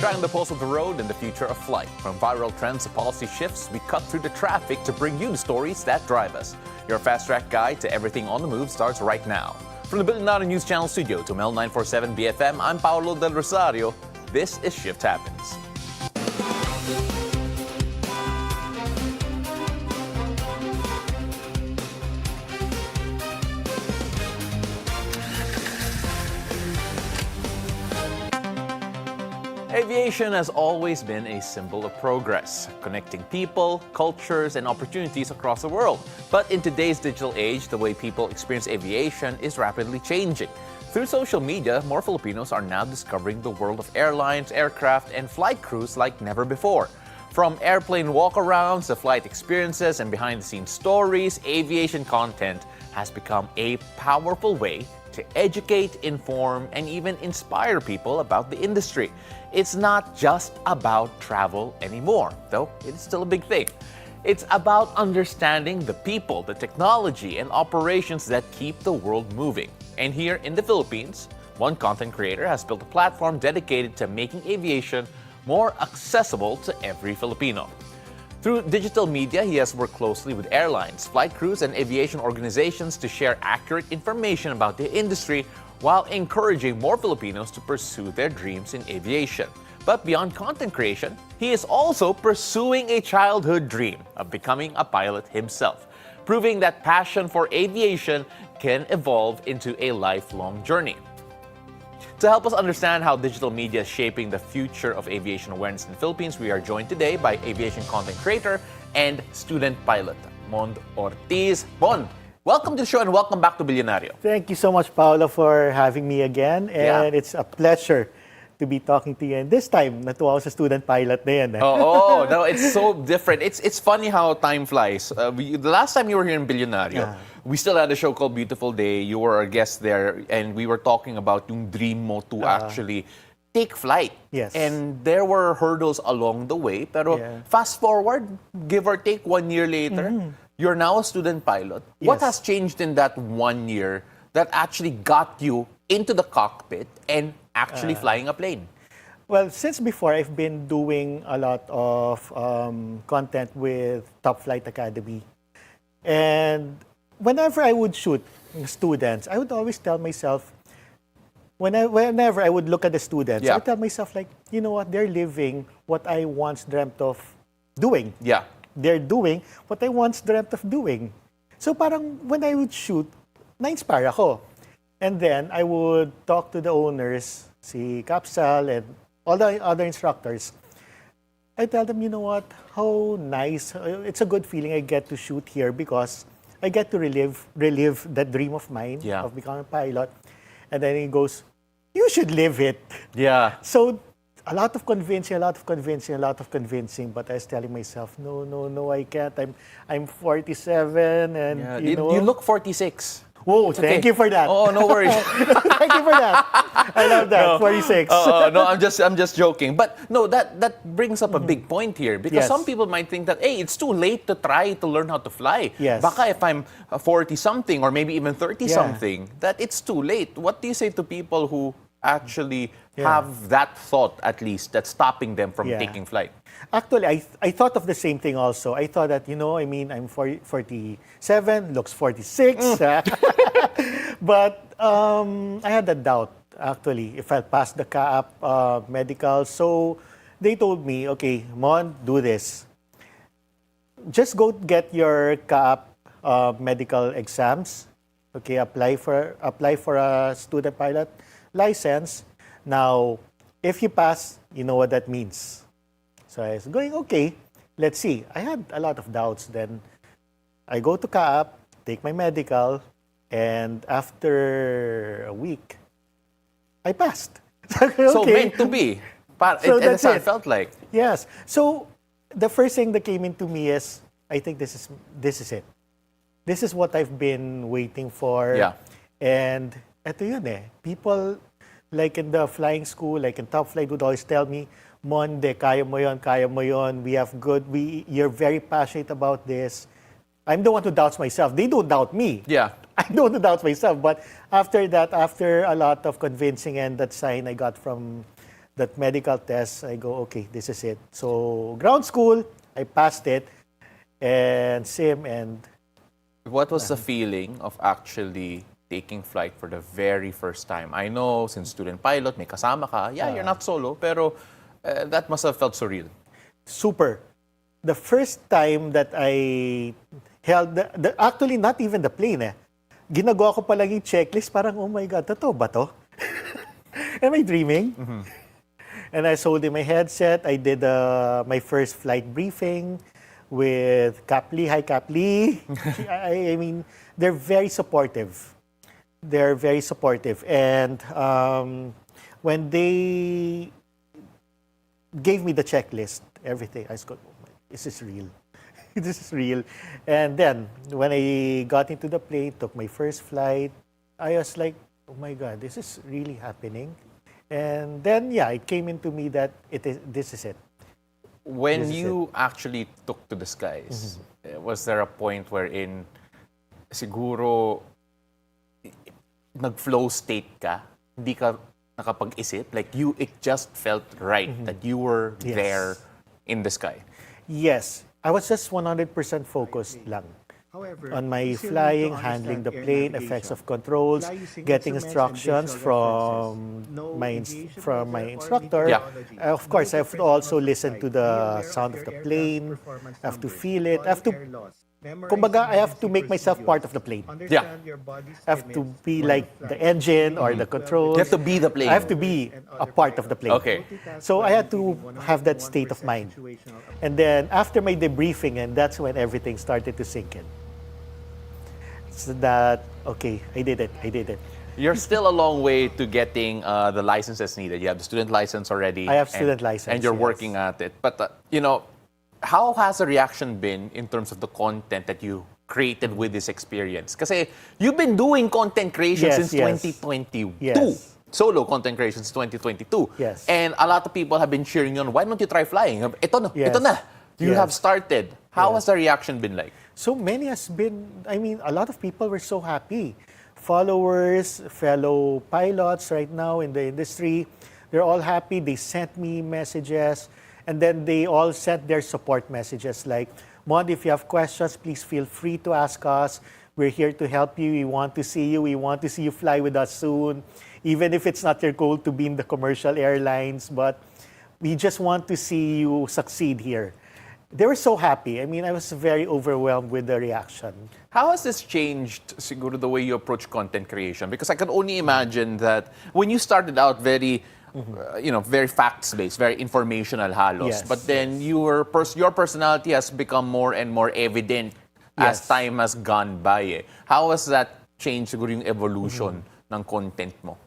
tracking the pulse of the road and the future of flight. From viral trends to policy shifts, we cut through the traffic to bring you the stories that drive us. Your fast-track guide to everything on the move starts right now. From the Filipino News Channel studio to Mel 947 BFM, I'm Paolo del Rosario. This is Shift Happens. Aviation has always been a symbol of progress, connecting people, cultures, and opportunities across the world. But in today's digital age, the way people experience aviation is rapidly changing. Through social media, more Filipinos are now discovering the world of airlines, aircraft, and flight crews like never before. From airplane walkarounds to flight experiences and behind-the-scenes stories, aviation content has become a powerful way to educate, inform, and even inspire people about the industry. It's not just about travel anymore, though it's still a big thing. It's about understanding the people, the technology, and operations that keep the world moving. And here in the Philippines, one content creator has built a platform dedicated to making aviation more accessible to every Filipino. Through digital media, he has worked closely with airlines, flight crews, and aviation organizations to share accurate information about the industry while encouraging more Filipinos to pursue their dreams in aviation. But beyond content creation, he is also pursuing a childhood dream of becoming a pilot himself, proving that passion for aviation can evolve into a lifelong journey. To help us understand how digital media is shaping the future of aviation awareness in the Philippines, we are joined today by aviation content creator and student pilot, Mond Ortiz. Mond, welcome to the show and welcome back to Billionario. Thank you so much, Paolo, for having me again. And it's a pleasure to be talking to you. And this time, natuwa ako sa student pilot na yan. Oh, no, it's so different. It's funny how time flies. The last time you were here in Billionario, we still had a show called Beautiful Day. You were a guest there, and we were talking about yung dream mo to actually take flight. Yes. And there were hurdles along the way. Pero fast forward, give or take 1 year later, you're now a student pilot. What has changed in that 1 year that actually got you into the cockpit and actually flying a plane? Well, since before, I've been doing a lot of content with Top Flight Academy. And whenever I would shoot students, I would always tell myself, whenever I would look at the students, I would tell myself, like, you know what, they're living what I once dreamt of doing. Yeah. They're doing what I once dreamt of doing. So parang when I would shoot, na-inspire ako. And then I would talk to the owners, si Capsal and all the other instructors. I tell them, you know what, how nice, it's a good feeling I get to shoot here because I get to relive that dream of mine of becoming a pilot. And then he goes, you should live it. Yeah. So a lot of convincing, but I was telling myself, no, I can't. I'm 47 and you know. You look 46. Oh, thank you for that. Oh, no worries. Thank you for that. I love that. 46. No, I'm just joking. But no, that brings up a big point here because some people might think that, hey, it's too late to try to learn how to fly. Yes. Baka if I'm 40-something or maybe even 30-something, that it's too late. What do you say to people who actually have that thought, at least, that's stopping them from taking flight? Actually, I thought of the same thing also. I thought that, you know, I mean, I'm 47, looks 46. But I had a doubt, actually, if I'll pass the CAAP medical. So they told me, okay, Mon, do this. Just go get your CAAP medical exams. Okay, apply for a student pilot license. Now, if you pass, you know what that means. So I was going, okay, let's see. I had a lot of doubts. Then I go to CAAP, take my medical, and after a week, I passed. Okay. So meant to be. So that's how it it felt like. Yes. So the first thing that came into me is, I think this is it. This is what I've been waiting for. Yeah. And eto yun eh. People like in the flying school, like in Top Flight would always tell me, Monde, kaya mo yon. You're very passionate about this. I'm the one who doubts myself. They don't doubt me. Yeah. I'm the one who doubts myself. But after that, after a lot of convincing and that sign I got from that medical test, I go, okay, this is it. So ground school, I passed it, and sim, and What was the feeling of actually taking flight for the very first time? I know, since student pilot, may kasama ka. Yeah, you're not solo, pero that must have felt surreal. super. The first time that I held, actually not even the plane ginagawa ko palagi checklist, parang, oh my God, totoo ba to? Am I dreaming? And I was holding my headset. I did my first flight briefing with Kapli. Hi, Kapli. I mean, they're very supportive. They're very supportive. And when they gave me the checklist, everything, I was going, oh my, this is real. This is real. And then, when I got into the plane, took my first flight, I was like, oh my God, this is really happening. And then, yeah, it came into me that this is it. When This is you actually took to the skies, was there a point wherein siguro nag-flow state ka, hindi ka nakapag-isip, like it just felt right that you were Yes. there in the sky? Yes, I was just 100% focused lang on my flying, handling the plane, effects of controls, getting instructions from my instructor. Yeah. Of course, I have to also listen to the sound of the plane. I have to feel it. Kumbaga, I have to make myself part of the plane. Yeah. I have to be like the engine or the controls. You have to be the plane. I have to be a part of the plane. Okay. So I had to have that state of mind. And then after my debriefing, and that's when everything started to sink in. So that, okay, I did it. You're still a long way to getting the licenses needed. You have the student license already. I have student license, And you're yes. working at it. But, how has the reaction been in terms of the content that you created with this experience? Kasi you've been doing content creation Yes, since yes. 2022. Yes. Solo content creation since 2022. Yes. And a lot of people have been cheering you on, why don't you try flying? Ito na, Yes. ito na. You Yes. have started. How Yes. has the reaction been like? So many has been, I mean, a lot of people were so happy. Followers, fellow pilots right now in the industry, they're all happy. They sent me messages, and then they all sent their support messages like, Mond, if you have questions, please feel free to ask us. We're here to help you. We want to see you. We want to see you fly with us soon. Even if it's not your goal to be in the commercial airlines, but we just want to see you succeed here. They were so happy. I mean, I was very overwhelmed with the reaction. How has this changed, siguro, the way you approach content creation? Because I can only imagine that when you started out very, very facts-based, very informational halos, Yes, but then your personality has become more and more evident as Yes. time has gone by. How has that changed, siguro, yung evolution ng content mo?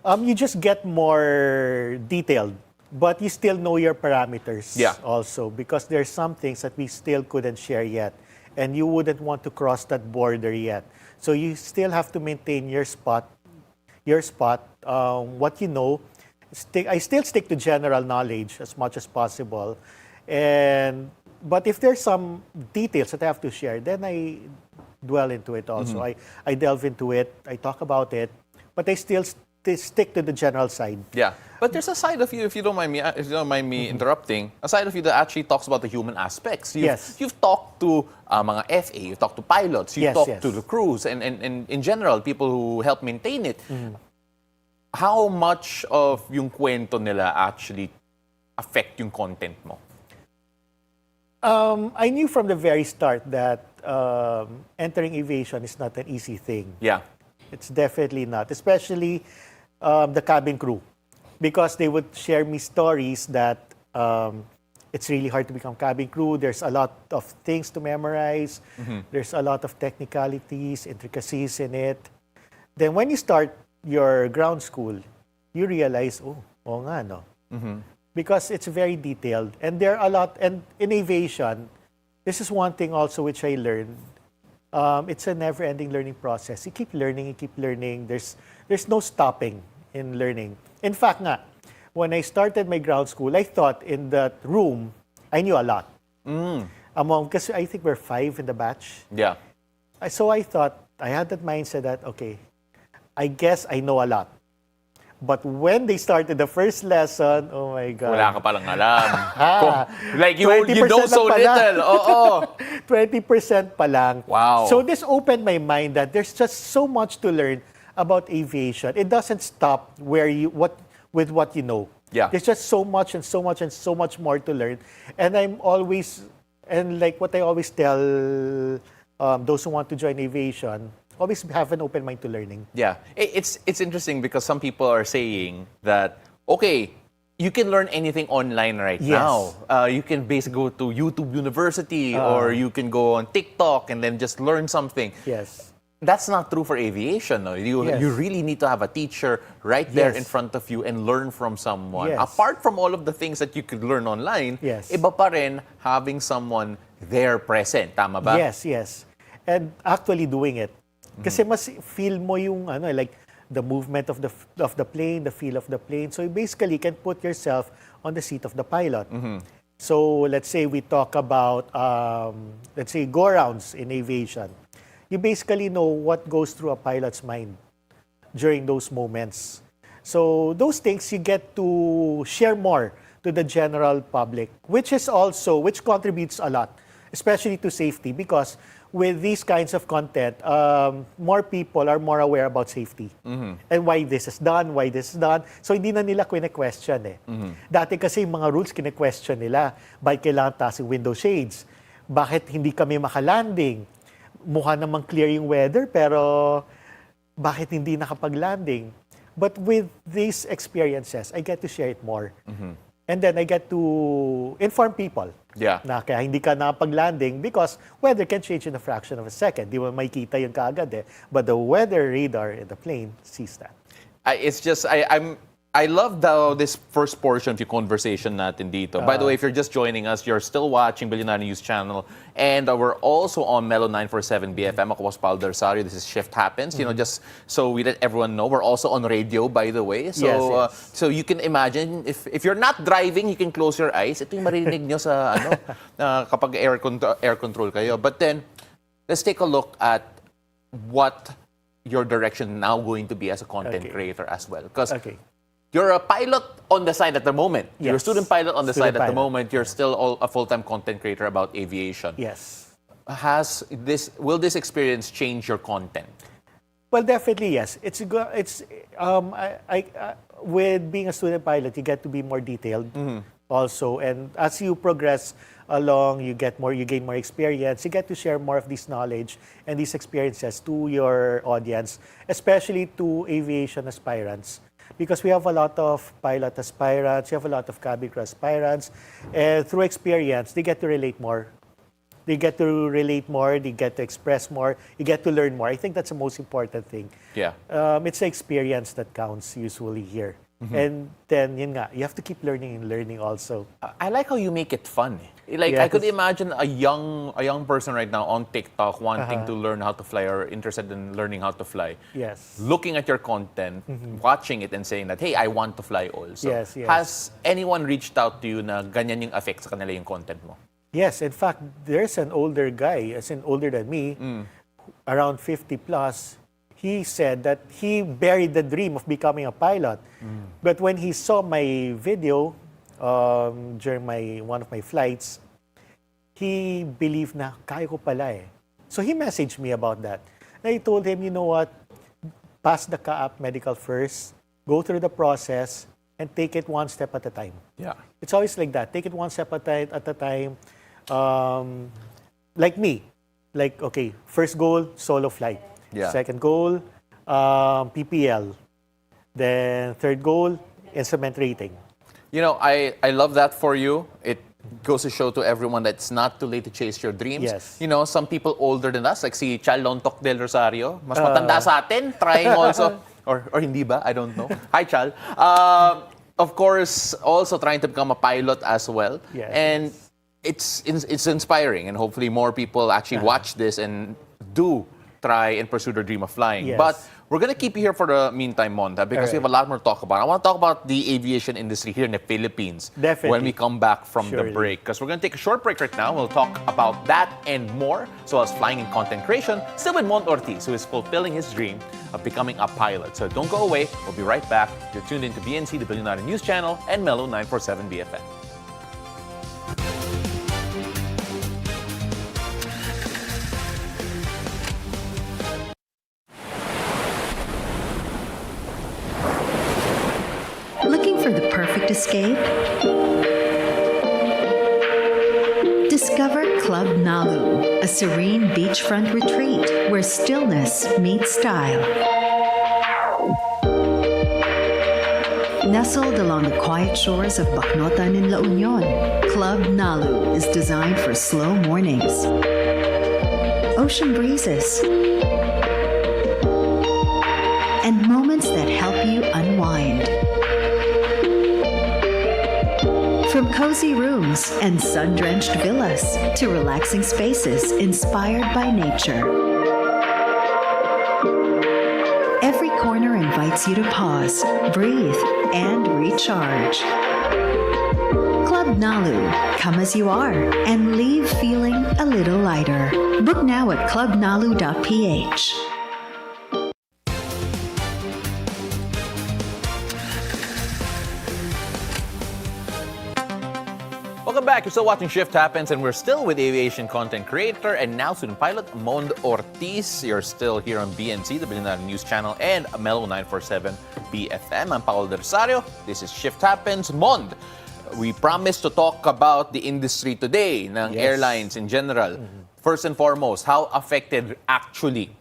You just get more detailed, but you still know your parameters Yeah. also, because there's some things that we still couldn't share yet, and you wouldn't want to cross that border yet. So you still have to maintain your spot, what you know. I still stick to general knowledge as much as possible, but if there's some details that I have to share, then I dwell into it also. I delve into it, I talk about it, but I still stick to the general side. Yeah. But there's a side of you, if you don't mind me interrupting, a side of you that actually talks about the human aspects. You've talked to mga FA, you've talked to pilots, you've talked to the crews, and in general, people who help maintain it. How much of yung kwento nila actually affect yung content mo? I knew from the very start that entering aviation is not an easy thing. Yeah. It's definitely not, especially the cabin crew, because they would share me stories that it's really hard to become cabin crew. There's a lot of things to memorize. There's a lot of technicalities, intricacies in it. Then when you start your ground school, you realize, oh nga, no? Because it's very detailed. And there are a lot, and in aviation, this is one thing also which I learned. It's a never-ending learning process. You keep learning. There's no stopping in learning. In fact, when I started my ground school, I thought in that room, I knew a lot. Because I think we're 5 in the batch. Yeah. So I thought, I had that mindset that, okay, I guess I know a lot. But when they started the first lesson, oh my God. Wala ka palang alam. Like, you 20% know so lang pala. little. Oo. 20% pa lang. Wow. So this opened my mind that there's just so much to learn about aviation. It doesn't stop with what you know. Yeah. There's just so much and so much and so much more to learn. And like what I always tell those who want to join aviation, always have an open mind to learning. Yeah. It's interesting because some people are saying that, okay, you can learn anything online right Yes. now. You can basically go to YouTube University or you can go on TikTok and then just learn something. Yes. That's not true for aviation. No? You really need to have a teacher right there in front of you and learn from someone. Yes. Apart from all of the things that you could learn online, Yes. iba pa rin having someone there present. Tama ba? Yes. And actually doing it. Kasi mas feel mo yung like the movement of the plane, the feel of the plane. So you basically can put yourself on the seat of the pilot. So let's say we talk about let's say go-rounds in aviation. You basically know what goes through a pilot's mind during those moments. So those things you get to share more to the general public, which contributes a lot, especially to safety, because with these kinds of content, more people are more aware about safety and why this is done. So hindi na nila question eh. Dati kasi yung mga rules kine-question nila. Bakit kailangan taas yung window shades? Bakit hindi kami makalanding? Mukha namang clear yung weather, pero bakit hindi nakapag-landing? But with these experiences, I get to share it more. And then I get to inform people na kaya hindi ka nakapag-landing because weather can change in a fraction of a second. Di mo makikita yun kaagad eh. But the weather radar in the plane sees that. It's just, I love this first portion of your conversation natin dito. By the way, if you're just joining us, you're still watching Billionaire News Channel. And we're also on Mellow 947 BFM. Ako was Paolo del Rosario. This is Shift Happens. You know, just so we let everyone know, we're also on radio, by the way. So, Yes. so you can imagine, if you're not driving, you can close your eyes. Ito yung maririnig nyo sa kapag air control kayo. But then, let's take a look at what your direction now going to be as a content creator as well. Because you're a pilot on the side at the moment. Yes. You're a student pilot on the Student side at the pilot. moment. You're still a full-time content creator about aviation. Yes. Will this experience change your content? Well, definitely yes. With being a student pilot, you get to be more detailed also, and as you progress along, you gain more experience. You get to share more of this knowledge and these experiences to your audience, especially to aviation aspirants. Because we have a lot of pilot aspirants, we have a lot of cabin crew aspirants, and through experience, they get to relate more. They get to express more, you get to learn more. I think that's the most important thing. Yeah. It's the experience that counts usually here. And then, yun nga, you have to keep learning and learning also. I like how you make it fun. Like, Yeah, I could imagine a young person right now on TikTok wanting to learn how to fly or interested in learning how to fly. Yes. Looking at your content, watching it and saying that, hey, I want to fly also. Yes. Has anyone reached out to you na ganyan yung affect sa kanila yung content mo? Yes, in fact, there's an older guy, older than me, around 50 plus. He said that he buried the dream of becoming a pilot. But when he saw my video during one of my flights, he believed na kaya ko pala eh. So he messaged me about that. And I told him, you know what, pass the CAAP medical first, go through the process, and take it one step at a time. Yeah. It's always like that. Take it one step at a time. Like me. Like, okay, first goal, solo flight. Yeah. Second goal, PPL. Then third goal, instrument rating. You know, I love that for you. It goes to show to everyone that it's not too late to chase your dreams. Yes. You know, some people older than us, like si Paolo del Rosario, mas matanda sa atin, trying also, or hindi ba? I don't know. Hi, Chal. Of course, also trying to become a pilot as well. Yes. And it's inspiring, and hopefully more people actually watch this and do try and pursue their dream of flying. Yes. But we're going to keep you here for the meantime, Monta, because we have a lot more to talk about. I want to talk about the aviation industry here in the Philippines. Definitely. When we come back from the Surely. break. Because we're going to take a short break right now. We'll talk about that and more, so as flying and content creation, still with Mond Ortiz, who is fulfilling his dream of becoming a pilot. So don't go away. We'll be right back. You're tuned into BNC, the Billionaire News Channel, and Mellow 947 BFM. Looking for the perfect escape? Discover Club Nalu, a serene beachfront retreat where stillness meets style. Nestled along the quiet shores of Bacnotan in La Union, Club Nalu is designed for slow mornings, ocean breezes, and moments that help you unwind. From cozy rooms and sun-drenched villas to relaxing spaces inspired by nature. Every corner invites you to pause, breathe, and recharge. Club Nalu, come as you are and leave feeling a little lighter. Book now at clubnalu.ph. Welcome back. You're still watching Shift Happens, and we're still with aviation content creator and now student pilot Mond Ortiz. You're still here on BNC, the Billionaire News Channel, and Mellow 947 BFM. I'm Paolo del Rosario. This is Shift Happens. Mond, we promised to talk about the industry today, ng airlines in general. First and foremost, how affected actually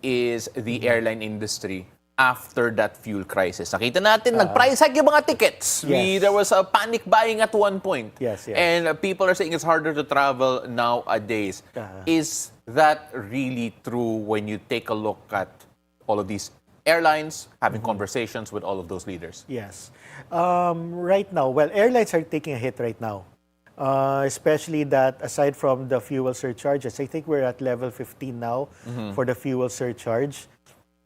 is the airline industry after that fuel crisis? Nakita natin, nag-price hike yung mga tickets. Yes. There was a panic buying at one point. Yes. And people are saying it's harder to travel nowadays. Is that really true when you take a look at all of these airlines, having conversations with all of those leaders? Yes. Right now, well, airlines are taking a hit right now. Especially that aside from the fuel surcharges, I think we're at level 15 now for the fuel surcharge.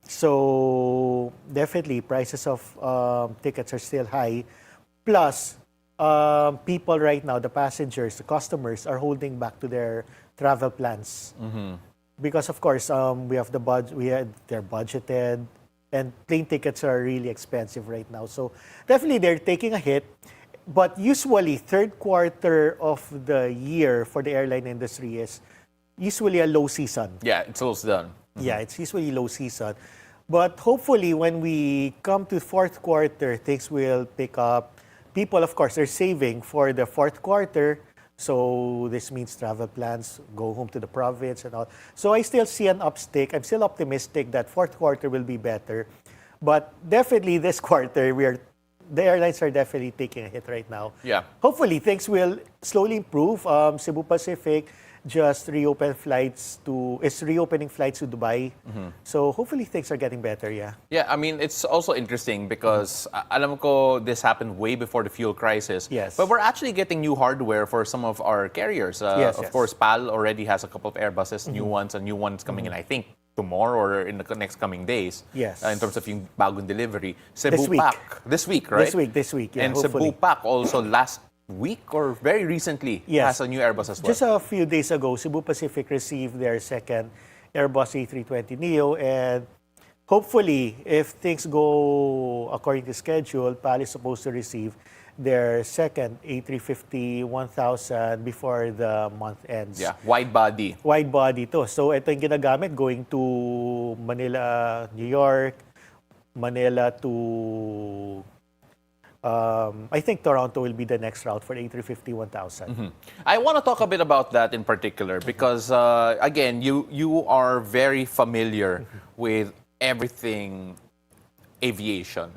So definitely prices of tickets are still high. Plus, people right now, the passengers, the customers are holding back to their travel plans. Because of course, we have the budget, they're budgeted, and plane tickets are really expensive right now. So definitely they're taking a hit. But usually, third quarter of the year for the airline industry is usually a low season. Yeah, it's almost done. Yeah, it's usually low season. But hopefully, when we come to fourth quarter, things will pick up. People, of course, are saving for the fourth quarter. So this means travel plans, go home to the province and all. So I still see an upstick. I'm still optimistic that fourth quarter will be better. But definitely this quarter, the airlines are definitely taking a hit right now. Yeah. Hopefully, things will slowly improve. Cebu Pacific just reopening flights to Dubai. So hopefully things are getting better, yeah. Yeah, I mean, it's also interesting because alam ko this happened way before the fuel crisis. Yes. But we're actually getting new hardware for some of our carriers. Yes. Of course, PAL already has a couple of Airbuses, new ones, and new ones coming in, I think, tomorrow or in the next coming days. Yes. In terms of yung bagong delivery. Cebu This week. Pac. This week, right? This week, yeah, And hopefully. Cebu Pac also last week or very recently has a new Airbus as well. Just a few days ago, Cebu Pacific received their second Airbus A320neo, and hopefully, if things go according to schedule, PAL is supposed to receive their second A350-1000 before the month ends. Yeah, wide body. Wide body to. So ito yung ginagamit going to Manila, New York, Manila to I think Toronto will be the next route for the A350-1000. I want to talk a bit about that in particular because, again, you are very familiar with everything aviation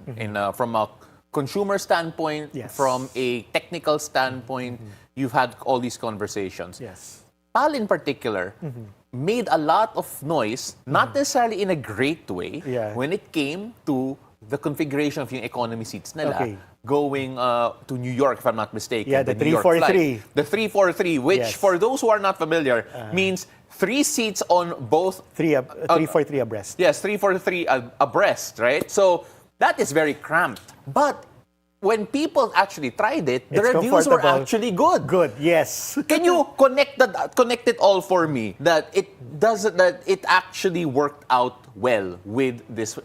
from a consumer standpoint, Yes. from a technical standpoint. You've had all these conversations. Yes. PAL in particular made a lot of noise, not necessarily in a great way, Yeah. when it came to the configuration of yung economy seats nila. Okay. going to New York, if I'm not mistaken. Yeah, the New York 343. flight. The 343, which Yes. for those who are not familiar, means 3 seats on both. 343 abreast. Yes, 343 abreast, right? So that is very cramped. But when people actually tried it, the It's reviews were comfortable. actually good. Good, yes. Can you connect it all for me that it actually worked out well with this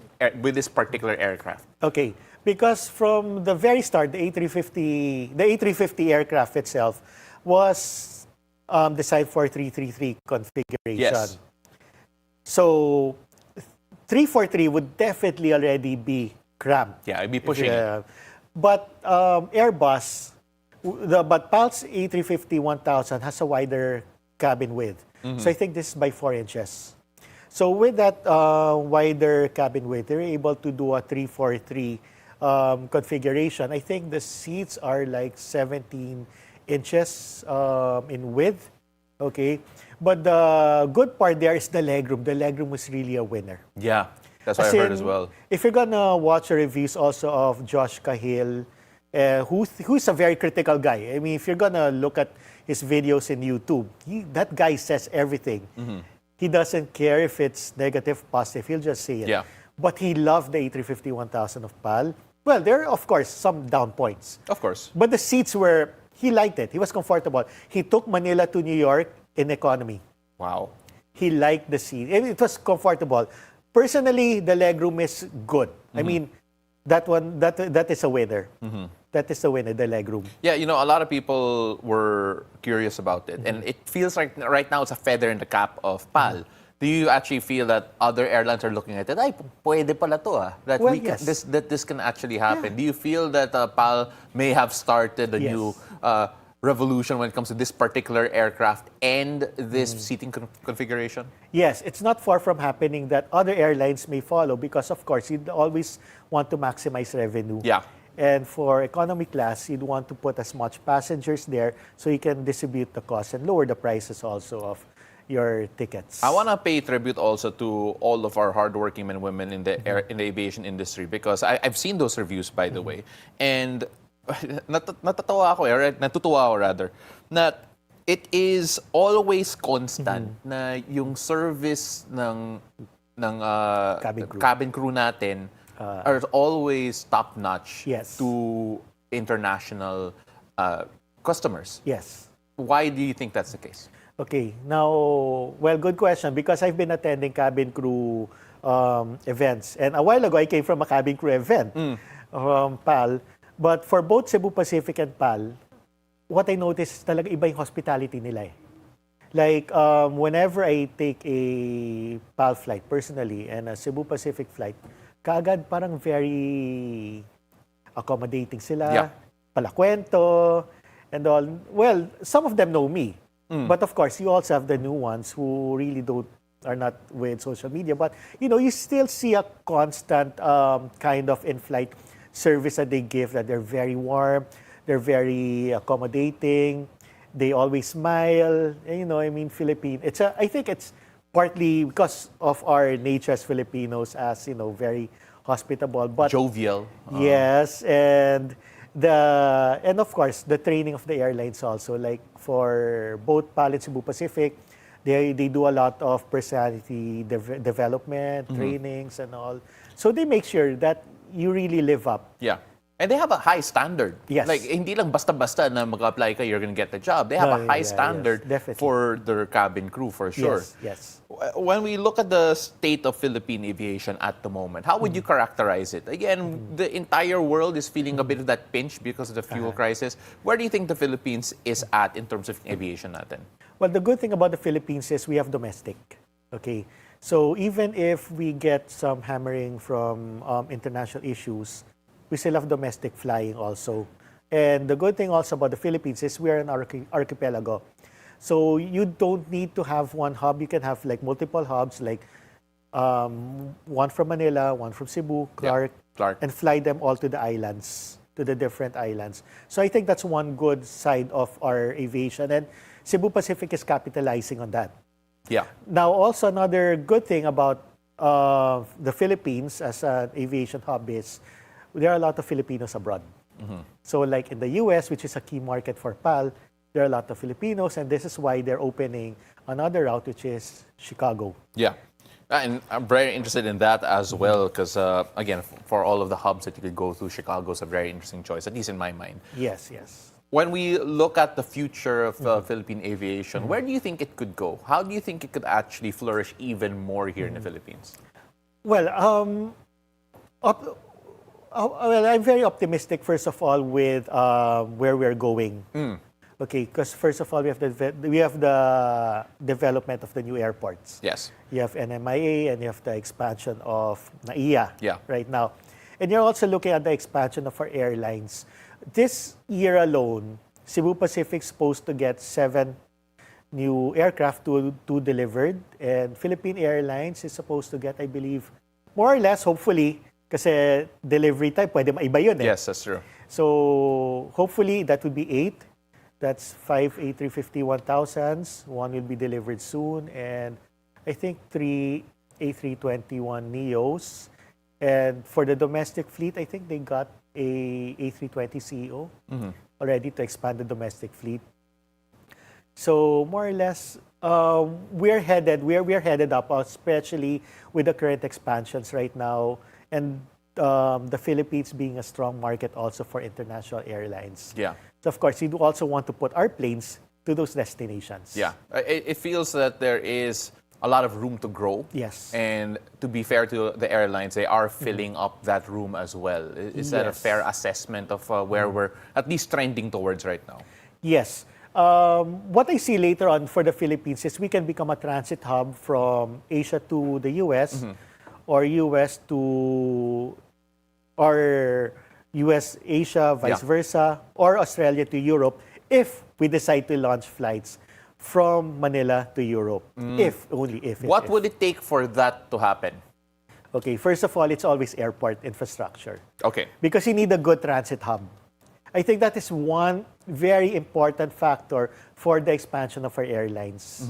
particular aircraft? Okay, because from the very start, the A350 aircraft itself was designed for 333 configuration. Yes. So 343 would definitely already be cramped. Yeah, I'd be pushing it. But Airbus, but PAL's A350-1000 has a wider cabin width. So I think this is by 4 inches. So with that wider cabin width, they're able to do a 343 configuration. I think the seats are like 17 inches in width. Okay. But the good part there is the legroom. The legroom was really a winner. Yeah, that's what I heard as well. If you're gonna watch the reviews also of Josh Cahill, who's a very critical guy. I mean, if you're gonna look at his videos in YouTube, that guy says everything. He doesn't care if it's negative, positive. He'll just say it. Yeah. But he loved the A350-1000 of PAL. Well, there are, of course, some down points. Of course. But the seats he liked it. He was comfortable. He took Manila to New York in economy. Wow. He liked the seat. It was comfortable. Personally, the legroom is good. I mean, that is a winner. That is the winner, the legroom. Yeah, a lot of people were curious about it, and it feels like right now it's a feather in the cap of PAL. Do you actually feel that other airlines are looking at it? Ay, pwede pala to that Well, we can, yes. this can actually happen. Do you feel that PAL may have started a new revolution when it comes to this particular aircraft and this seating configuration? Yes, it's not far from happening that other airlines may follow because, of course, you'd always want to maximize revenue. Yeah. And for economy class, you'd want to put as much passengers there so you can distribute the cost and lower the prices also of your tickets. I want to pay tribute also to all of our hardworking men and women in the in the aviation industry because I've seen those reviews, by the way, and natutuwa ako rather, that it is always constant na yung service ng cabin crew natin are always top notch Yes. to international customers. Yes. Why do you think that's the case? Okay, now, well, good question because I've been attending cabin crew events. And a while ago, I came from a cabin crew event from PAL. But for both Cebu Pacific and PAL, what I noticed is talaga iba yung hospitality nila eh. Like, whenever I take a PAL flight personally and a Cebu Pacific flight, kaagad parang very accommodating sila, Yeah. palakwento, and all. Well, some of them know me. But of course, you also have the new ones who really are not with social media. But, you still see a constant kind of in-flight service that they give, that they're very warm, they're very accommodating, they always smile. And, Philippine. I think it's partly because of our nature as Filipinos as, very hospitable. But Jovial. yes, and of course the training of the airlines also, like for both PAL and Cebu Pacific, they do a lot of personality development trainings and all, so they make sure that you really live up. Yeah. And they have a high standard. Yes. Like, hindi lang basta-basta na mag-apply ka, you're gonna get the job. They have a high standard definitely. for their cabin crew, for sure. Yes. When we look at the state of Philippine aviation at the moment, how would you characterize it? Again, the entire world is feeling a bit of that pinch because of the fuel crisis. Where do you think the Philippines is at in terms of aviation natin? Well, the good thing about the Philippines is we have domestic. Okay, so even if we get some hammering from international issues, we still have domestic flying also. And the good thing also about the Philippines is we are an archipelago. So you don't need to have one hub. You can have like multiple hubs, like one from Manila, one from Cebu, Clark, and fly them all to the islands, to the different islands. So I think that's one good side of our aviation. And Cebu Pacific is capitalizing on that. Yeah. Now, also another good thing about the Philippines as an aviation hub is there are a lot of Filipinos abroad. So like in the US, which is a key market for PAL, there are a lot of Filipinos, and this is why they're opening another route, which is Chicago. Yeah. And I'm very interested in that as well because, again, for all of the hubs that you could go through, Chicago is a very interesting choice, at least in my mind. Yes, yes. When we look at the future of Philippine aviation, where do you think it could go? How do you think it could actually flourish even more here in the Philippines? Well, well, I'm very optimistic, first of all, with where we're going. Okay, because first of all, we have the development of the new airports. Yes. You have NMIA and you have the expansion of NAIA Yeah. right now. And you're also looking at the expansion of our airlines. This year alone, Cebu Pacific's supposed to get 7 new aircraft to delivered, and Philippine Airlines is supposed to get, I believe, more or less, hopefully, kasi delivery time, pwede maiba yun eh. Yes, that's true. So hopefully that would be 8. That's 5 A350-1000s. One will be delivered soon, and I think 3 A321neos. And for the domestic fleet, I think they got a A320ceo already to expand the domestic fleet. So more or less, we're headed up, especially with the current expansions right now, and the Philippines being a strong market also for international airlines. Yeah. So of course, we do also want to put our planes to those destinations. Yeah. It feels that there is a lot of room to grow. Yes. And to be fair to the airlines, they are filling up that room as well. Is that a Yes. fair assessment of where we're at least trending towards right now? Yes. What I see later on for the Philippines is we can become a transit hub from Asia to the US, or US to, or US, Asia, vice Yeah. versa, or Australia to Europe if we decide to launch flights from Manila to Europe. If, only if. What would it take for that to happen? Okay, first of all, it's always airport infrastructure. Okay. Because you need a good transit hub. I think that is one very important factor for the expansion of our airlines.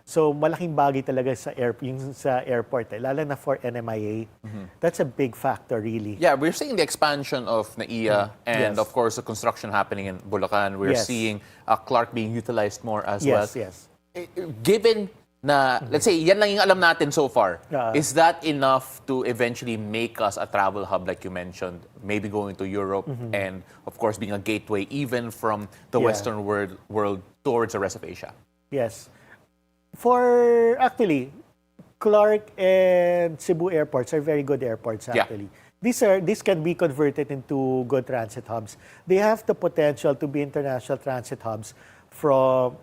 So malaking bagay talaga sa airport, lalo na for NMIA. That's a big factor, really. Yeah, we're seeing the expansion of NAIA and, Yes. of course, the construction happening in Bulacan. We're Yes. seeing Clark being utilized more as Yes, well. yes. Given na, let's say, yan lang yung alam natin so far, Yeah. is that enough to eventually make us a travel hub, like you mentioned, maybe going to Europe and, of course, being a gateway even from the Yeah. Western world towards the rest of Asia? Yes. For, actually, Clark and Cebu airports are very good airports, Yeah. actually. These can be converted into good transit hubs. They have the potential to be international transit hubs from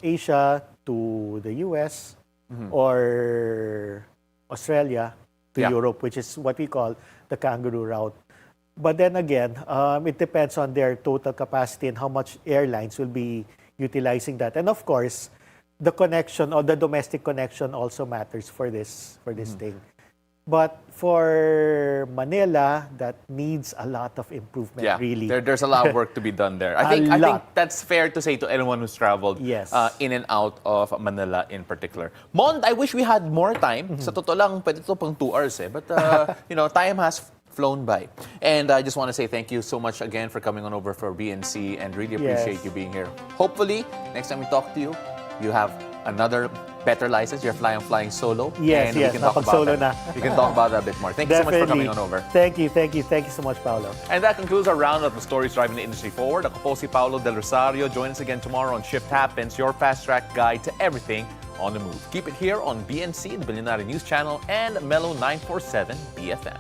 Asia to the US or Australia to Yeah. Europe, which is what we call the kangaroo route. But then again, it depends on their total capacity and how much airlines will be utilizing that. And of course, the connection or the domestic connection also matters for this thing. But for Manila, that needs a lot of improvement, Yeah, really. there's a lot of work to be done there. I A think lot. that's fair to say to anyone who's traveled Yes. in and out of Manila in particular. Mond, I wish we had more time. Sa totoo lang, pwede ito pang 2 hours eh. But, time has flown by. And I just want to say thank you so much again for coming on over for BNC and really appreciate Yes. you being here. Hopefully, next time we talk to you, you have another better license. You're flying solo. Yes, and yes, we can talk about napag-solo that. na. We can talk about that a bit more. Thank you so much for coming on over. Thank you so much, Paolo. And that concludes our roundup of stories driving the industry forward. Ako po si Paolo del Rosario. Join us again tomorrow on Shift Happens, your fast-track guide to everything on the move. Keep it here on BNC, the Billionaire News Channel, and Mellow 947 BFM.